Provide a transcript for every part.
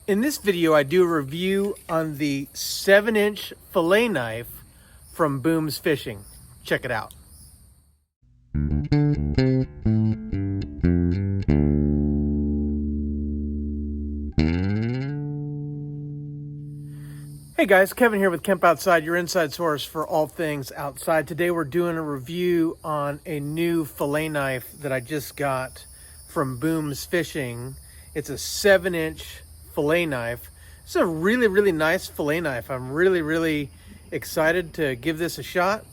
In this video, I do a review on the 7-inch fillet knife from Booms Fishing. Check it out. Hey guys, Kevin here with Kemp Outside, your inside source for all things outside. Today we're doing a review on a new fillet knife that I just got from Booms Fishing. It's a 7-inch fillet knife. It's a really nice fillet knife. I'm really excited to give this a shot.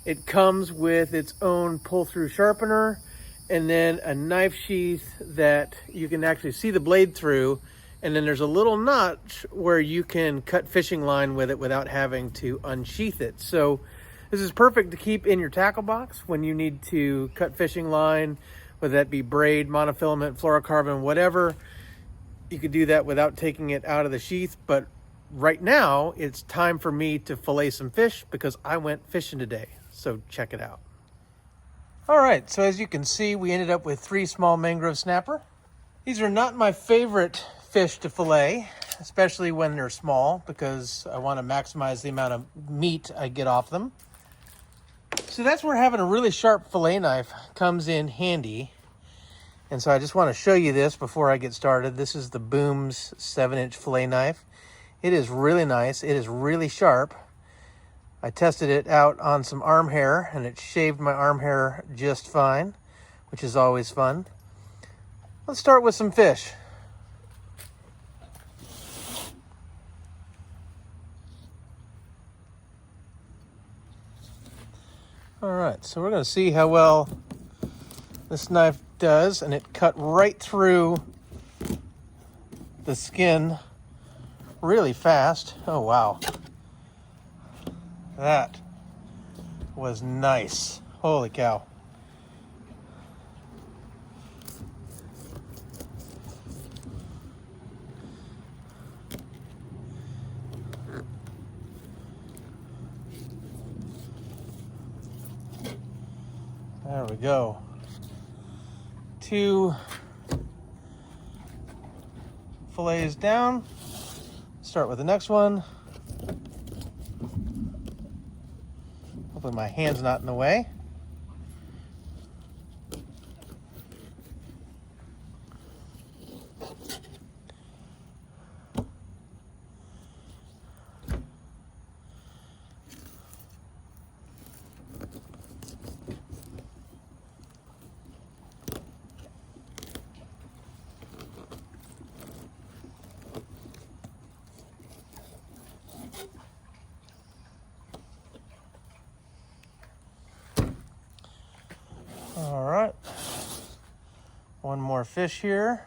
It comes with its own pull-through sharpener and then a knife sheath that you can actually see the blade through, and then there's a little notch where you can cut fishing line with it without having to unsheath it. So this is perfect to keep in your tackle box when you need to cut fishing line, whether that be braid, monofilament, fluorocarbon, whatever. You could do that without taking it out of the sheath. But right now it's time for me to fillet some fish because I went fishing today. So check it out. All right, so as you can see, we ended up with 3 small mangrove snapper. These are not my favorite fish to fillet, especially when they're small, because I want to maximize the amount of meat I get off them. So that's where having a really sharp fillet knife comes in handy. And so I just want to show you this before I get started. This is the Booms 7-inch fillet knife. It is really nice. It is really sharp. I tested it out on some arm hair and it shaved my arm hair just fine, which is always fun. Let's start with some fish. All right, so we're going to see how well this knife does, and it cut right through the skin really fast. Oh wow, that was nice. Holy cow. There we go. 2 fillets down. Start with the next one. Hopefully my hand's not in the way. All right, one more fish here.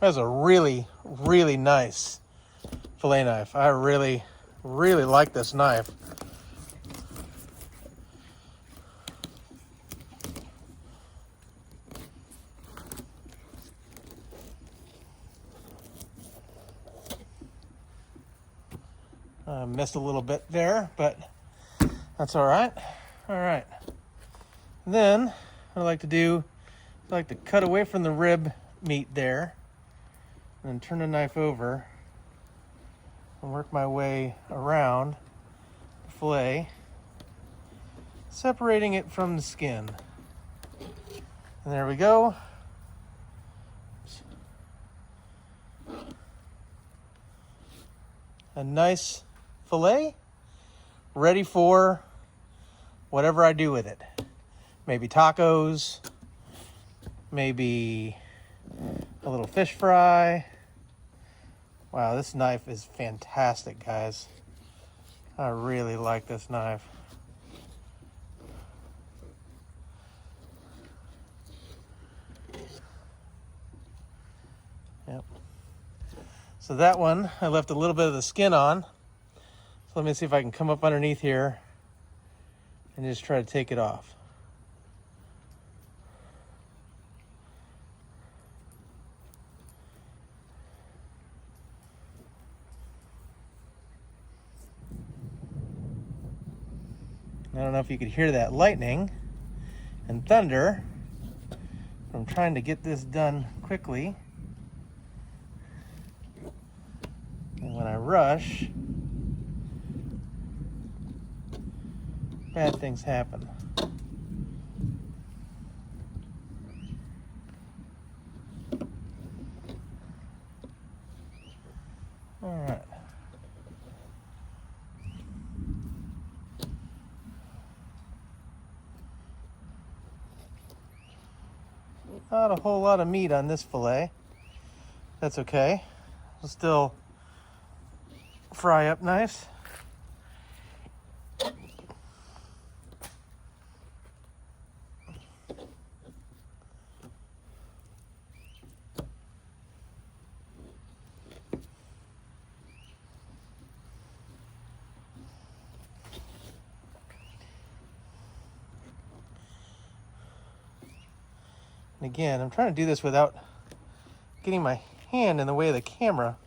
That's a really nice fillet knife. I really like this knife. I missed a little bit there, but that's all right. All right. Then what I like to do, I like to cut away from the rib meat there, and then turn the knife over and work my way around the fillet, separating it from the skin. And there we go. A nice fillet ready for whatever I do with it. Maybe tacos, maybe a little fish fry. Wow, this knife is fantastic, guys. I really like this knife. Yep. So that one, I left a little bit of the skin on. So let me see if I can come up underneath here and just try to take it off. I don't know if you could hear that lightning and thunder. I'm trying to get this done quickly. And when I rush, bad things happen. All right. Not a whole lot of meat on this fillet. That's okay. It'll still fry up nice. And again, I'm trying to do this without getting my hand in the way of the camera.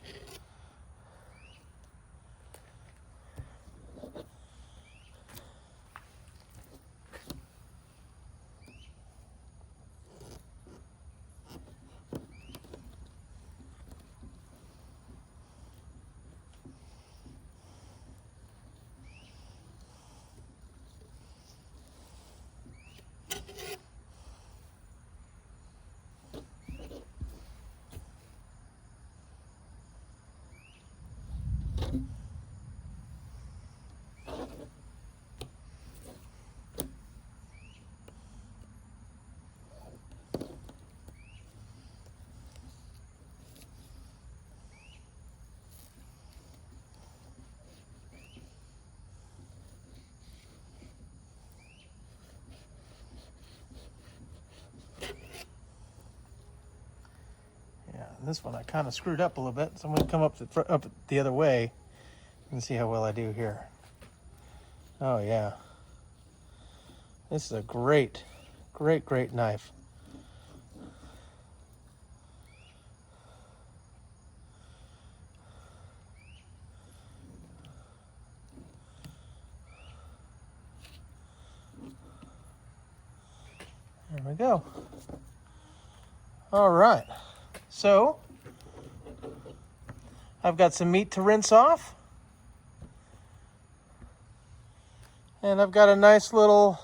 This one I kind of screwed up a little bit, so I'm going to come up the other way and see how well I do here. Oh yeah, this is a great knife. There we go. All right. So, I've got some meat to rinse off. And I've got a nice little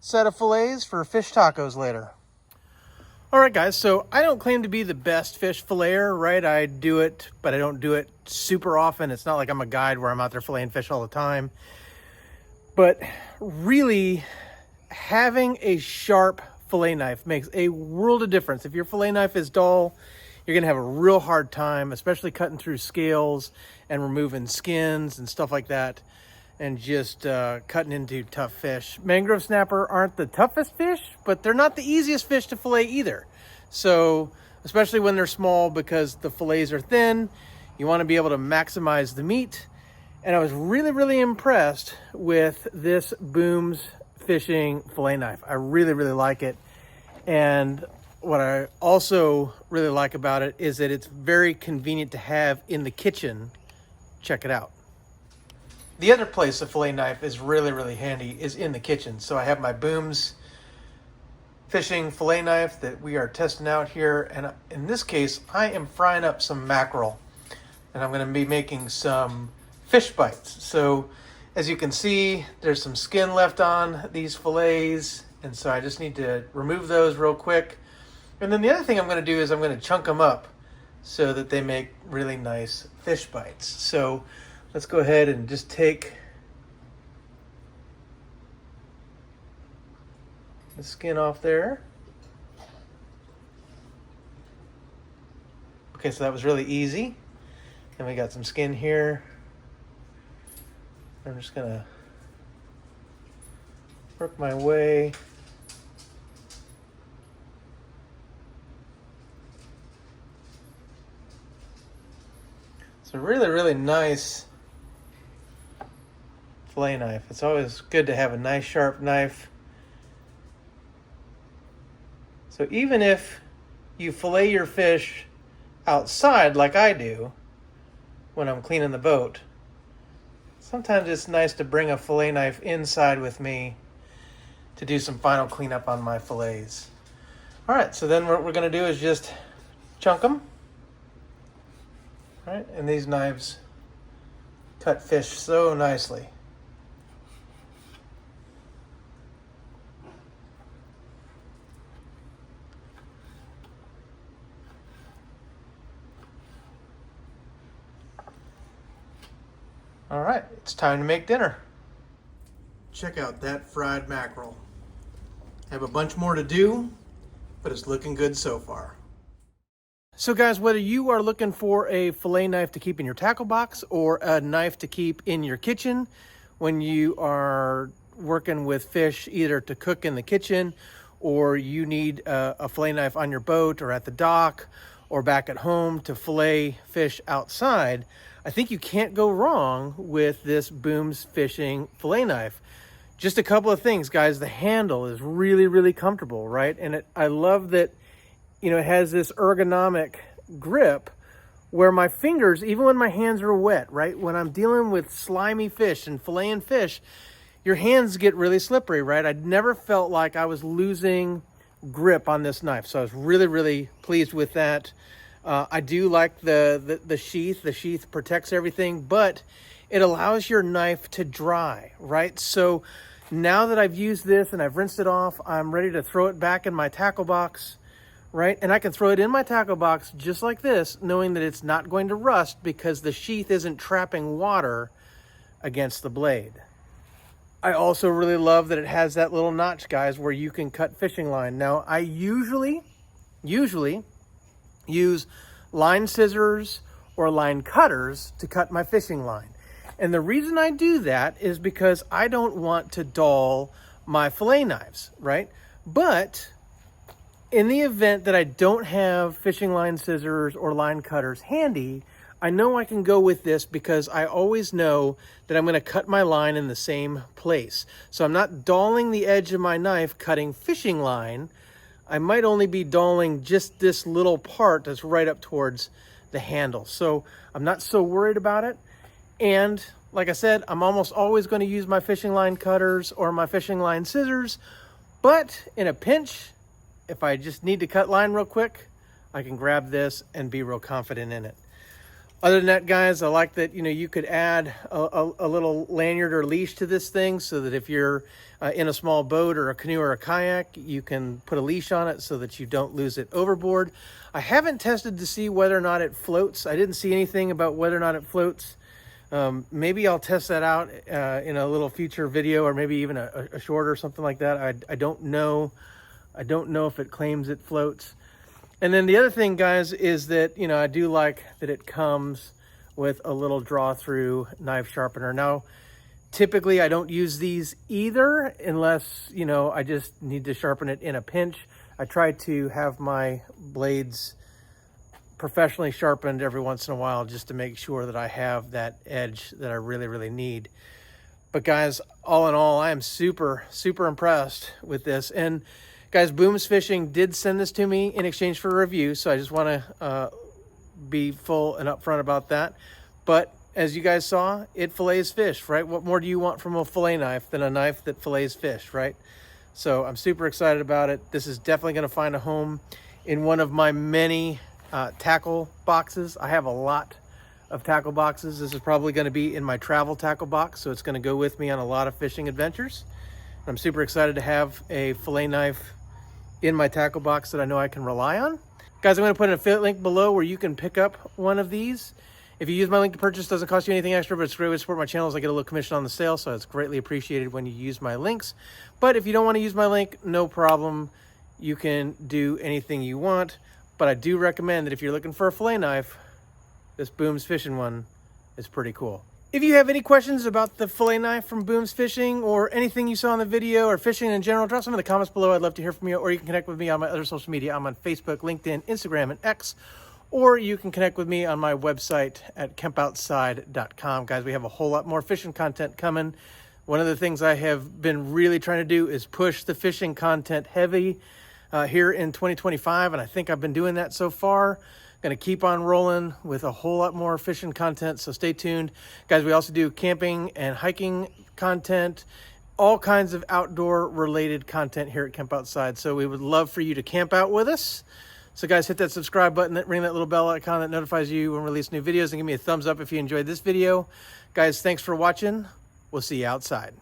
set of fillets for fish tacos later. All right, guys, so I don't claim to be the best fish filleter, right? I do it, but I don't do it super often. It's not like I'm a guide where I'm out there filleting fish all the time. But really, having a sharp fillet knife makes a world of difference. If your fillet knife is dull, you're gonna have a real hard time, especially cutting through scales and removing skins and stuff like that, and just cutting into tough fish. Mangrove snapper aren't the toughest fish, but they're not the easiest fish to fillet either. So, especially when they're small, because the fillets are thin, you wanna be able to maximize the meat. And I was really impressed with this Booms Fishing Filet Knife. I really like it. And what I also really like about it is that it's very convenient to have in the kitchen. Check it out. The other place a fillet knife is really handy is in the kitchen. So I have my Booms Fishing Filet Knife that we are testing out here. And in this case, I am frying up some mackerel. And I'm going to be making some fish bites. So as you can see, there's some skin left on these fillets, and so I just need to remove those real quick. And then the other thing I'm going to do is I'm going to chunk them up so that they make really nice fish bites. So let's go ahead and just take the skin off there. Okay, so that was really easy. And we got some skin here. I'm just gonna work my way. It's a really nice fillet knife. It's always good to have a nice sharp knife. So even if you fillet your fish outside like I do when I'm cleaning the boat, Sometimes it's nice to bring a fillet knife inside with me to do some final cleanup on my fillets. All right, so then what we're gonna do is just chunk them. All right, and these knives cut fish so nicely. All right, it's time to make dinner. Check out that fried mackerel. I have a bunch more to do, but it's looking good so far. So guys, whether you are looking for a fillet knife to keep in your tackle box or a knife to keep in your kitchen when you are working with fish, either to cook in the kitchen or you need a fillet knife on your boat or at the dock or back at home to fillet fish outside, I think you can't go wrong with this Booms Fishing Filet Knife. Just a couple of things, guys. The handle is really, really comfortable, right? And I love that, you know, it has this ergonomic grip where my fingers, even when my hands are wet, right? When I'm dealing with slimy fish and filleting fish, your hands get really slippery, right? I never felt like I was losing grip on this knife. So I was really, really pleased with that. I do like the sheath. The sheath protects everything, but it allows your knife to dry, right? So now that I've used this and I've rinsed it off, I'm ready to throw it back in my tackle box, right? And I can throw it in my tackle box just like this, knowing that it's not going to rust because the sheath isn't trapping water against the blade. I also really love that it has that little notch, guys, where you can cut fishing line. Now, I usually use line scissors or line cutters to cut my fishing line. And the reason I do that is because I don't want to dull my fillet knives, right? But in the event that I don't have fishing line scissors or line cutters handy, I know I can go with this because I always know that I'm going to cut my line in the same place. So I'm not dulling the edge of my knife cutting fishing line. I might only be dulling just this little part that's right up towards the handle. So I'm not so worried about it. And like I said, I'm almost always going to use my fishing line cutters or my fishing line scissors. But in a pinch, if I just need to cut line real quick, I can grab this and be real confident in it. Other than that, guys, I like that, you know, you could add a little lanyard or leash to this thing so that if you're in a small boat or a canoe or a kayak, you can put a leash on it so that you don't lose it overboard. I haven't tested to see whether or not it floats. I didn't see anything about whether or not it floats. Maybe I'll test that out in a little future video, or maybe even a short or something like that. I don't know. I don't know if it claims it floats. And then the other thing, guys, is that, you know, I do like that it comes with a little draw-through knife sharpener. Now, typically I don't use these either unless, you know, I just need to sharpen it in a pinch. I try to have my blades professionally sharpened every once in a while just to make sure that I have that edge that I really, really need. But guys, all in all, I am super, super impressed with this. And guys, Booms Fishing did send this to me in exchange for a review, so I just want to be full and upfront about that. But as you guys saw, it fillets fish, right? What more do you want from a fillet knife than a knife that fillets fish, right? So I'm super excited about it. This is definitely going to find a home in one of my many tackle boxes. I have a lot of tackle boxes. This is probably going to be in my travel tackle box, so it's going to go with me on a lot of fishing adventures. I'm super excited to have a fillet knife in my tackle box that I know I can rely on. Guys, I'm going to put an affiliate link below where you can pick up one of these. If you use my link to purchase, it doesn't cost you anything extra, but it's a great way to support my channel as I get a little commission on the sale, so it's greatly appreciated when you use my links. But if you don't want to use my link, no problem. You can do anything you want. But I do recommend that if you're looking for a fillet knife, this Booms Fishing one is pretty cool. If you have any questions about the fillet knife from Booms Fishing or anything you saw in the video or fishing in general, drop some in the comments below. I'd love to hear from you, or you can connect with me on my other social media. I'm on Facebook, LinkedIn, Instagram, and X, or you can connect with me on my website at kempoutside.com. Guys, we have a whole lot more fishing content coming. One of the things I have been really trying to do is push the fishing content heavy here in 2025, and I think I've been doing that so far. Going to keep on rolling with a whole lot more fishing content, so stay tuned. Guys, we also do camping and hiking content, all kinds of outdoor related content here at Camp Outside. So we would love for you to camp out with us. So guys, hit that subscribe button, ring that little bell icon that notifies you when we release new videos, and give me a thumbs up if you enjoyed this video. Guys, thanks for watching. We'll see you outside.